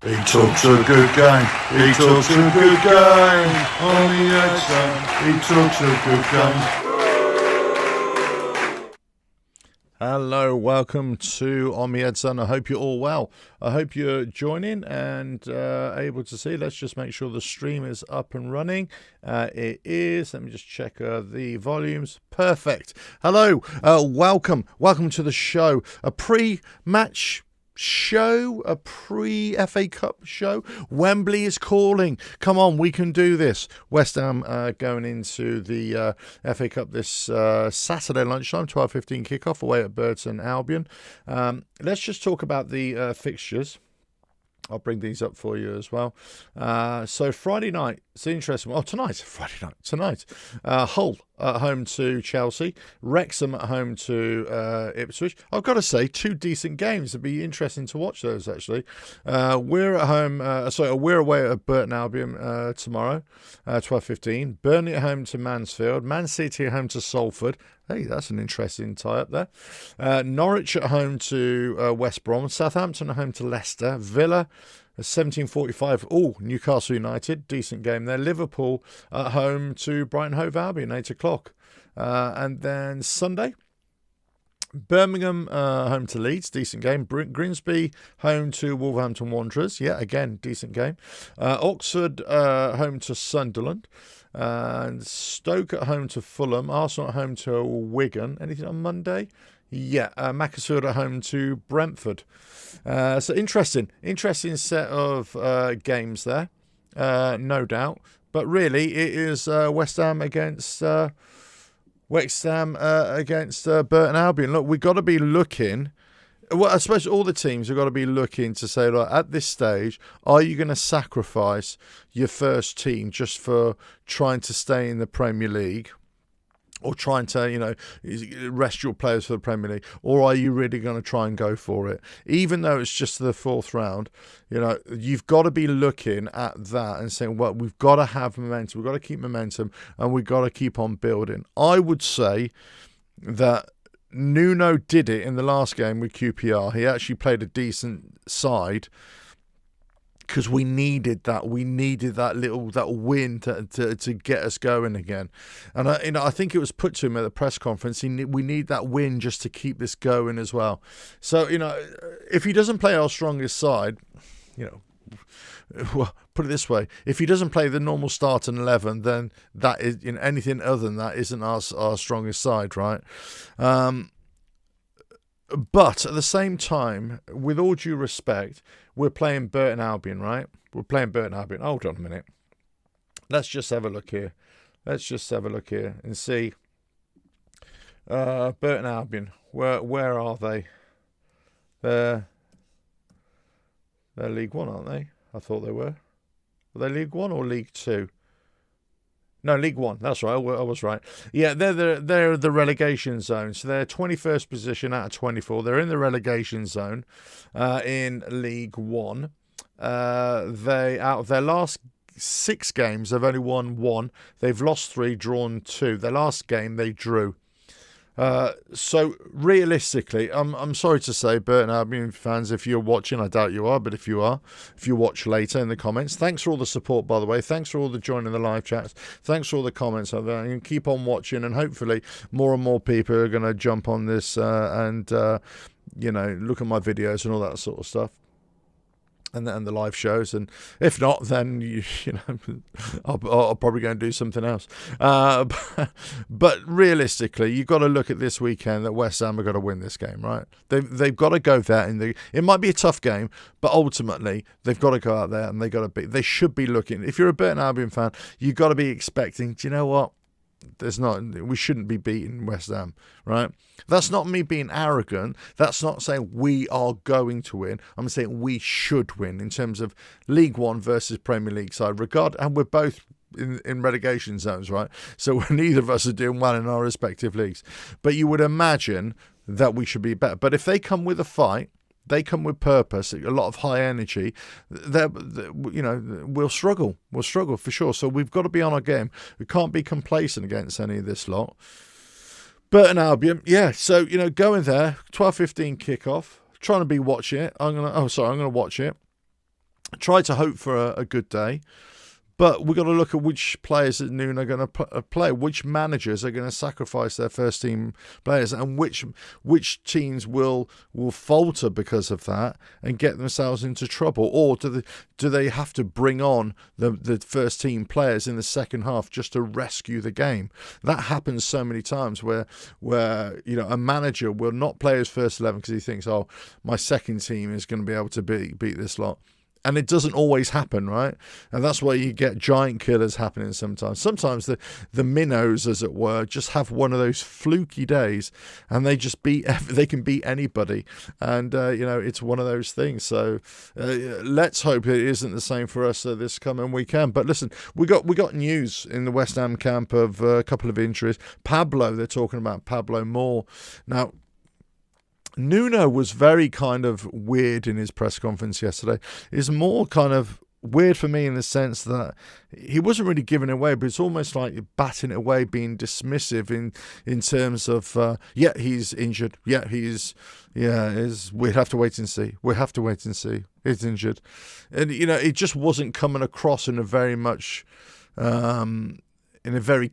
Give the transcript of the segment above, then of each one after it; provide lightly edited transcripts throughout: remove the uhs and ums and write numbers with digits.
He talks a good game. He talks a good game. On the outside, he talks a good game. Hello, welcome to On the Edson. I hope you're all well. I hope you're joining and able to see. Let's just make sure the stream is up and running. It is. Let me just check the volumes. Perfect. Hello, welcome to the show. A pre-match show, a pre-FA Cup show. Wembley is calling. Come on, we can do this. West Ham going into the FA Cup this Saturday lunchtime, 12:15 kickoff away at Burton Albion. Let's just talk about the fixtures. I'll bring these up for you as well. So Friday night, it's interesting. Oh, tonight. Hull at home to Chelsea. Wrexham at home to Ipswich. I've got to say, two decent games. It'd be interesting to watch those, actually. We're at home. We're away at Burton Albion tomorrow, 12:15. Burnley at home to Mansfield. Man City at home to Salford. Hey, that's an interesting tie-up there. Norwich at home to West Brom. Southampton at home to Leicester. Villa, 17:45. Oh, Newcastle United. Decent game there. Liverpool at home to Brighton Hove Albion, 8 o'clock. And then Sunday, Birmingham home to Leeds. Decent game. Grimsby home to Wolverhampton Wanderers. Yeah, again, decent game. Oxford home to Sunderland. And Stoke at home to Fulham. Arsenal at home to Wigan. Anything on Monday? Yeah, Macclesfield at home to Brentford. So interesting set of games there, no doubt. But really, it is West Ham against Burton Albion. Look, we've got to be looking. Well, I suppose all the teams have got to be looking to say, look, at this stage, are you going to sacrifice your first team just for trying to stay in the Premier League, or trying to, rest your players for the Premier League, or are you really going to try and go for it? Even though it's just the fourth round, you've got to be looking at that and saying, well, we've got to have momentum, we've got to keep momentum, and we've got to keep on building. I would say that Nuno did it in the last game with QPR. He actually played a decent side because we needed that. We needed that win to get us going again. And I think it was put to him at the press conference. We need that win just to keep this going as well. So if he doesn't play our strongest side, well, put it this way: if he doesn't play the normal start and 11, then that is anything other than that isn't our strongest side, right? But at the same time, with all due respect, we're playing Burton Albion, right? We're playing Burton Albion. Hold on a minute. Let's just have a look here. And see. Burton Albion. Where are they? They're League One, aren't they? I thought they were. Were they League One or League Two? No, League One. That's right. I was right. Yeah, they're the relegation zone. So they're 21st position out of 24. They're in the relegation zone in League One. They out of their last 6 games, they've only won 1. They've lost 3, drawn 2. Their last game they drew. So realistically, I'm sorry to say, Burton Albion fans, if you're watching, I doubt you are, but if you watch later in the comments, thanks for all the support, by the way. Thanks for all the joining the live chats. Thanks for all the comments over there. And keep on watching, and hopefully more and more people are going to jump on this and look at my videos and all that sort of stuff. And the live shows, and if not, then I'll probably go and do something else. But realistically, you've got to look at this weekend that West Ham have got to win this game, right? They've got to go there. It might be a tough game, but ultimately they've got to go out there and they should be looking. If you're a Burton Albion fan, you've got to be expecting. Do you know what? We shouldn't be beating West Ham, right? That's not me being arrogant. That's not saying we are going to win. I'm saying we should win in terms of League One versus Premier League side. And we're both in relegation zones, right? So neither of us are doing well in our respective leagues. But you would imagine that we should be better. But if they come with a fight, they come with purpose, a lot of high energy. We'll struggle. We'll struggle for sure. So we've got to be on our game. We can't be complacent against any of this lot. Burton Albion, yeah. So going there, 12:15 kickoff. Trying to be watching it. I'm gonna watch it. try to hope for a good day. But we've got to look at which players at noon are going to play, which managers are going to sacrifice their first team players, and which teams will falter because of that and get themselves into trouble, or do they have to bring on the first team players in the second half just to rescue the game? That happens so many times where a manager will not play his first 11 because he thinks, oh, my second team is going to be able to beat this lot. And it doesn't always happen, right? And that's why you get giant killers happening sometimes. Sometimes the minnows, as it were, just have one of those fluky days, and they can beat anybody. And it's one of those things. So let's hope it isn't the same for us this coming weekend. But listen, we got news in the West Ham camp of a couple of injuries. They're talking about Pablo Moore now. Nuno was very kind of weird in his press conference yesterday. It's more kind of weird for me in the sense that he wasn't really giving it away, but it's almost like batting it away, being dismissive in terms of, he's injured. We'd have to wait and see. He's injured. And, it just wasn't coming across in a very much... in a very,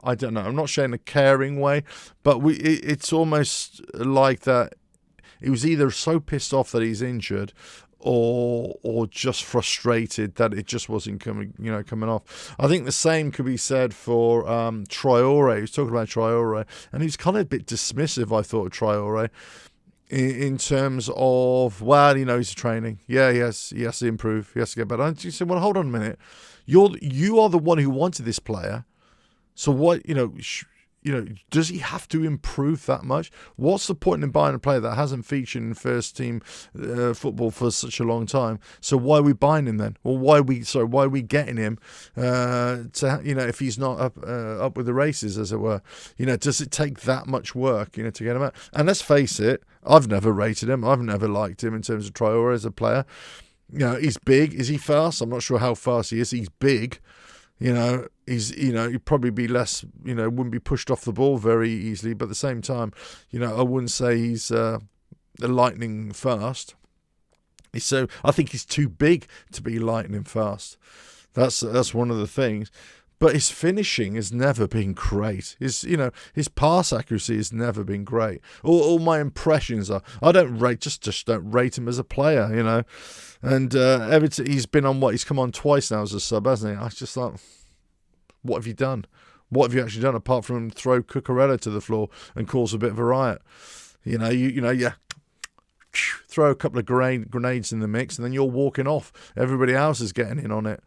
I don't know, I'm not saying a caring way, but it's almost like that he was either so pissed off that he's injured or just frustrated that it just wasn't coming off. I think the same could be said for Traore. He was talking about Traore, and he was kind of a bit dismissive, I thought, of Traore. In terms of, he's training. Yeah, he has to improve. He has to get better. And you say, well, hold on a minute. You are the one who wanted this player. So what, does he have to improve that much? What's the point in buying a player that hasn't featured in first team football for such a long time? So why are we buying him then? Or why are we getting him if he's not up with the races, as it were? Does it take that much work, to get him out? And let's face it, I've never rated him. I've never liked him in terms of Traore as a player. He's big. Is he fast? I'm not sure how fast he is. He's big. He'd probably be less, wouldn't be pushed off the ball very easily. But at the same time, I wouldn't say he's lightning fast. So I think he's too big to be lightning fast. That's one of the things. But his finishing has never been great. His pass accuracy has never been great. All my impressions are, I don't rate, just don't rate him as a player, And he's been on he's come on twice now as a sub, hasn't he? I was just like, what have you done? What have you actually done apart from throw Cucurella to the floor and cause a bit of a riot? Throw a couple of grenades in the mix, and then you're walking off. Everybody else is getting in on it.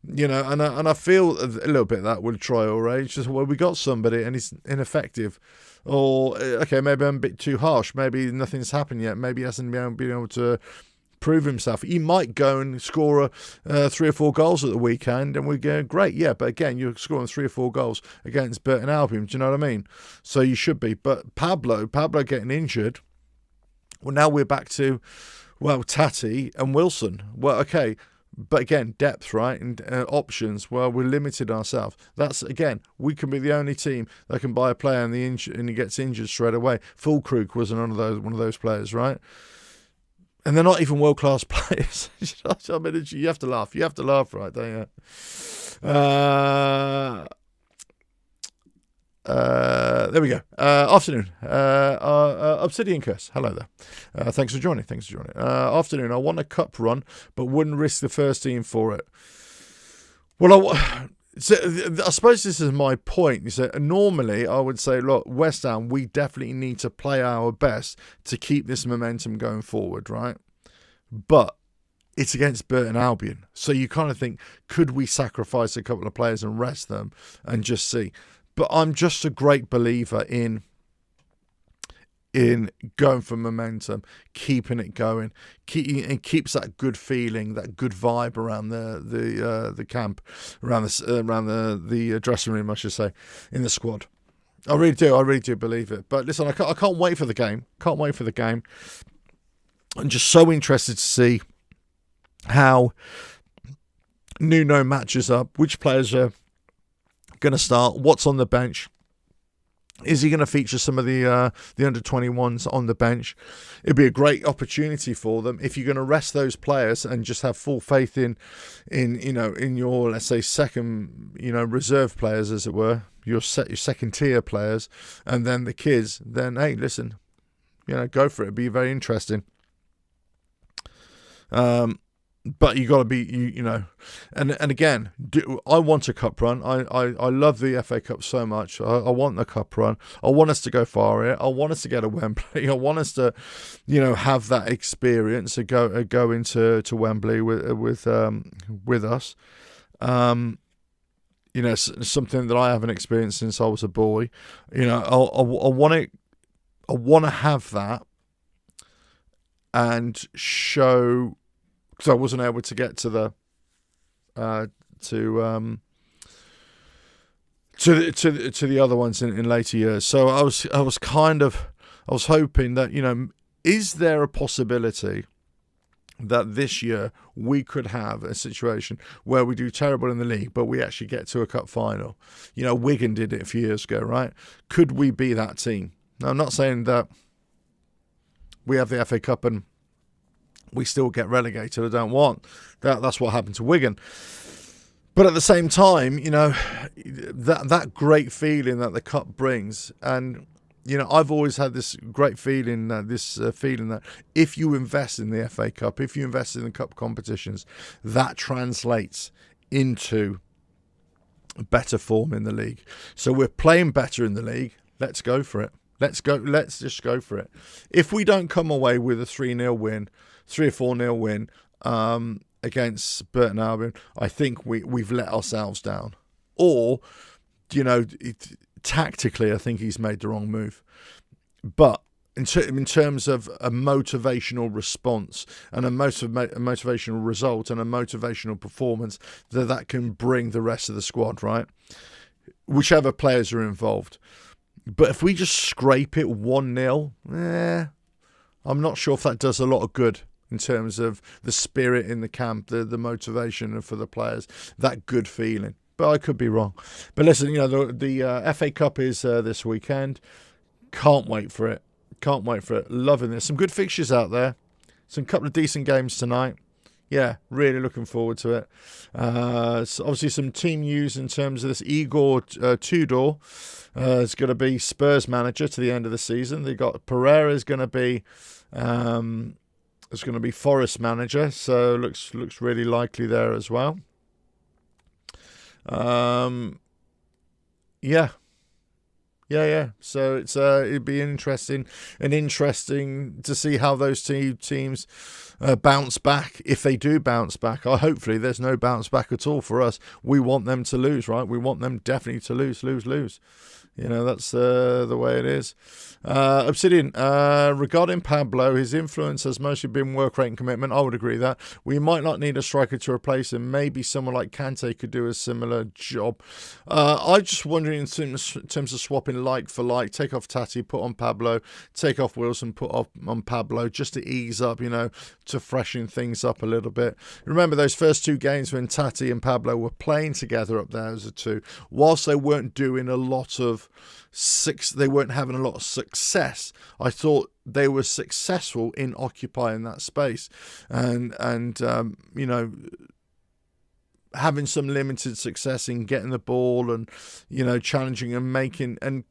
And I feel a little bit that with Traore. It's just, we got somebody and he's ineffective. Or, okay, maybe I'm a bit too harsh. Maybe nothing's happened yet. Maybe he hasn't been able to prove himself. He might go and score 3 or 4 goals at the weekend, and we go, great, yeah. But again, you're scoring 3 or 4 goals against Burton Albion. Do you know what I mean? So you should be. But Pablo getting injured, well, now we're back to, Tati and Wilson. Well, okay. But again, depth, right, and options. Well, we're limited ourselves. That's, again, we can be the only team that can buy a player and he gets injured straight away. Fulkrug wasn't one of those players, right? And they're not even world-class players. I mean, you have to laugh. You have to laugh, right, don't you? There we go. Afternoon. Obsidian Curse. Hello there. Thanks for joining. Afternoon. I want a cup run, but wouldn't risk the first team for it. Well, I suppose this is my point. So normally I would say, look, West Ham, we definitely need to play our best to keep this momentum going forward, right? But it's against Burton Albion. So you kind of think, could we sacrifice a couple of players and rest them and just see? But I'm just a great believer in going for momentum, keeping it going, and keeps that good feeling, that good vibe around the camp, around the dressing room, I should say, in the squad. I really do believe it. But listen, I can't wait for the game. I'm just so interested to see how Nuno matches up, which players are going to start, what's on the bench, Is he going to feature some of the under-21s on the bench? It'd be a great opportunity for them if you're going to rest those players and just have full faith in your, let's say, second, reserve players, as it were, your second tier players, and then the kids. Then hey, listen, go for it. It'd be very interesting. But you got to be, and again, I want a cup run. I love the FA Cup so much. I want the cup run. I want us to go far here. I want us to get a Wembley. I want us to, have that experience to go into Wembley with us. Something that I haven't experienced since I was a boy. I want to have that and show. Because I wasn't able to get to the to the other ones in later years. So I was hoping that, is there a possibility that this year we could have a situation where we do terrible in the league, but we actually get to a cup final? Wigan did it a few years ago, right? Could we be that team? Now, I'm not saying that we have the FA Cup and we still get relegated. I don't want that. That's what happened to Wigan. But at the same time, that great feeling that the cup brings, and I've always had this great feeling, that if you invest in the FA Cup, if you invest in the cup competitions, that translates into better form in the league. So we're playing better in the league. Let's go for it. Let's just go for it. If we don't come away with a 3-0 win, 3 or 4-0 win against Burton Albion, I think we've let ourselves down. Or, tactically, I think he's made the wrong move. But in terms of a motivational response and a motivational result and a motivational performance, that can bring the rest of the squad, right? Whichever players are involved. But if we just scrape it 1-0, I'm not sure if that does a lot of good in terms of the spirit in the camp, the motivation for the players, that good feeling. But I could be wrong. But listen, the FA Cup is this weekend. Can't wait for it. Loving this. Some good fixtures out there. Some couple of decent games tonight. Yeah, really looking forward to it. So obviously some team news in terms of this. Igor Tudor is going to be Spurs manager to the end of the season. They got Pereira is going to be Forest manager, so looks really likely there as well. Yeah. So it'd be interesting to see how those two teams bounce back, if they do bounce back. Hopefully there's no bounce back at all for us. We want them to lose, right? We want them definitely to lose. That's the way it is. Obsidian, regarding Pablo, his influence has mostly been work rate and commitment. I would agree that. We might not need a striker to replace him. Maybe someone like Kante could do a similar job. I'm just wondering in terms of swapping like for like, take off Tati, put on Pablo, take off Wilson, put on Pablo, just to ease up, to freshen things up a little bit. Remember those first two games when Tati and Pablo were playing together up there as a two, whilst they weren't doing a lot of they weren't having a lot of success, I thought they were successful in occupying that space and having some limited success in getting the ball and challenging and making and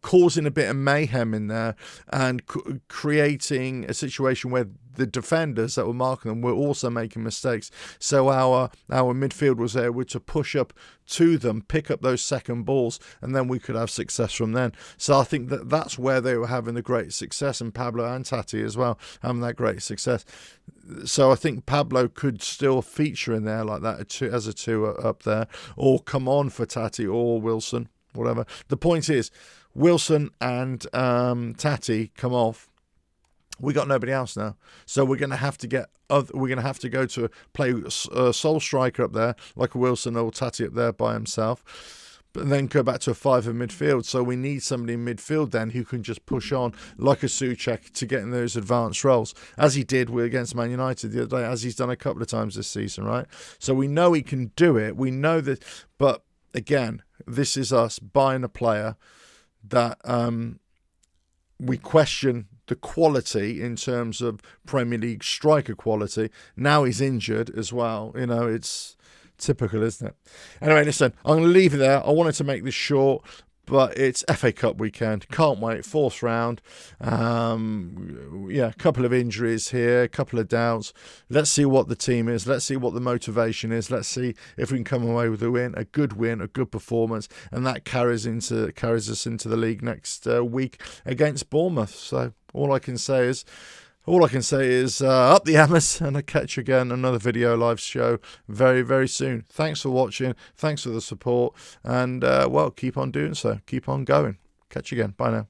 causing a bit of mayhem in there and creating a situation where the defenders that were marking them were also making mistakes. So our midfield was able to push up to them, pick up those second balls, and then we could have success from then. So I think that's where they were having the great success, and Pablo and Tati as well having that great success. So I think Pablo could still feature in there like that as a two up there, or come on for Tati or Wilson, whatever. The point is, Wilson and Tati come off. We got nobody else now, so we're going to have to go to play a sole striker up there, like a Wilson or Tati up there by himself, but then go back to a five in midfield. So we need somebody in midfield then who can just push on, like a Souček, to get in those advanced roles, as he did against Man United the other day, as he's done a couple of times this season, right? So we know he can do it. We know that, but again, this is us buying a player that we question the quality in terms of Premier League striker quality. Now he's injured as well. You know, it's typical, isn't it? Anyway, listen, I'm going to leave it there. I wanted to make this short, but it's FA Cup weekend. Can't wait. Fourth round. Yeah, a couple of injuries here, a couple of doubts. Let's see what the team is. Let's see what the motivation is. Let's see if we can come away with a win, a good performance, and that carries us into the league next week against Bournemouth. So all I can say is up the hammers, and I'll catch you again another video live show very, very soon. Thanks for watching. Thanks for the support. And, well, keep on doing so. Keep on going. Catch you again. Bye now.